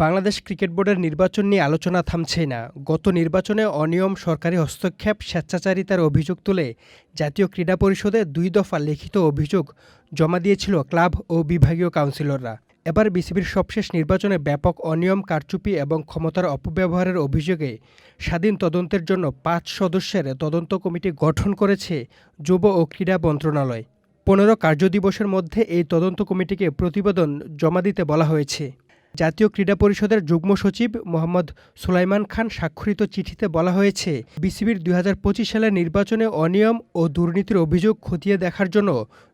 Bangladesh cricket বোর্ডের নির্বাচন নিয়ে আলোচনা থামছেই না। গত নির্বাচনে অনিয়ম, সরকারি হস্তক্ষেপ, স্বেচ্ছাচারিতার অভিযোগ তুলে জাতীয় ক্রীড়া পরিষদে ২ দফা লিখিত অভিযোগ জমা দিয়েছিল ক্লাব ও বিভাগীয় কাউন্সিলররা। এবার বিসিবির সবশেষ নির্বাচনে ব্যাপক অনিয়ম, কারচুপি এবং ক্ষমতার অপব্যবহারের অভিযোগে স্বাধীন তদন্তের জন্য ৫ সদস্যের তদন্ত কমিটি গঠন করেছে যুব ও ক্রীড়া মন্ত্রণালয়। ১৫ কার্যদিবসের মধ্যে এই তদন্ত কমিটিকে প্রতিবেদন জমা দিতে বলা হয়েছে। জাতীয় ক্রীড়া পরিষদের যুগ্ম সচিব মোহাম্মদ সুলাইমান খান স্বাক্ষরিত চিঠিতে বলা হয়েছে, বিসিবির ২০২৫ সালের নির্বাচনে অনিয়ম ও দুর্নীতির অভিযোগ খতিয়ে দেখার জন্য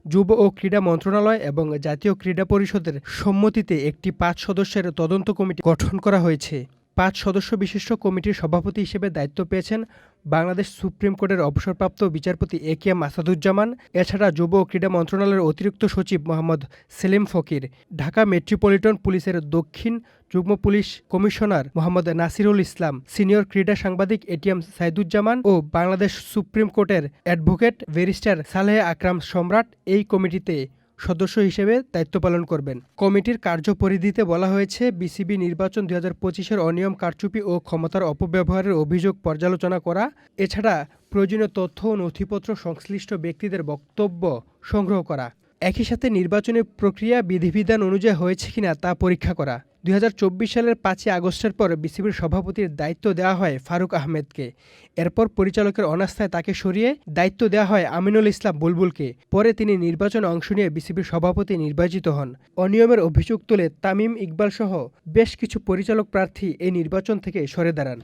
যুব ও ক্রীড়া মন্ত্রণালয় এবং জাতীয় ক্রীড়া পরিষদের সম্মতিতে একটি ৫ সদস্যের তদন্ত কমিটি গঠন করা হয়েছে। ৫ সদস্য বিশিষ্ট কমিটির সভাপতি হিসেবে দায়িত্ব পেয়েছেন বাংলাদেশ সুপ্রিম কোর্টের অবসরপ্রাপ্ত বিচারপতি এ.কে.এম. আসাদুজ্জামান। এছাড়া যুব ও ক্রীড়া মন্ত্রণালয়ের অতিরিক্ত সচিব মোহাম্মদ সেলিম ফকির, ঢাকা মেট্রোপলিটন পুলিশের দক্ষিণ যুগ্ম পুলিশ কমিশনার মোহাম্মদ নাসিরুল ইসলাম, সিনিয়র ক্রীড়া সাংবাদিক এ.টি.এম. সাইদুজ্জামান ও বাংলাদেশ সুপ্রিম কোর্টের অ্যাডভোকেট ব্যারিস্টার সালেহ আকরাম সম্রাট এই কমিটিতে সদস্য হিসেবে দায়িত্ব পালন করবেন। কমিটির কার্যপরিধিতে বলা হয়েছে, বিসিবি নির্বাচন ২০২৫-এর অনিয়ম, কারচুপি ও ক্ষমতার অপব্যবহারের অভিযোগ পর্যালোচনা করা, এছাড়া প্রয়োজনীয় তথ্য ও নথিপত্র সংশ্লিষ্ট ব্যক্তিদের বক্তব্য সংগ্রহ করা, একই সাথে নির্বাচনী প্রক্রিয়া বিধিবিধান অনুযায়ী হয়েছে কিনা তা পরীক্ষা করা। ২০২৪ সালের ৫ই আগস্টের পর বিসিবির সভাপতির দায়িত্ব দেওয়া হয় ফারুক আহমেদকে। এরপর পরিচালকের অনাস্থায় তাকে সরিয়ে দায়িত্ব দেওয়া হয় আমিনুল ইসলাম বুলবুলকে। পরে তিনি নির্বাচনে অংশ নিয়ে বিসিবির সভাপতি নির্বাচিত হন। অনিয়মের অভিযোগ তুলে তামিম ইকবালসহ বেশ কিছু পরিচালক প্রার্থী এই নির্বাচন থেকে সরে দাঁড়ান।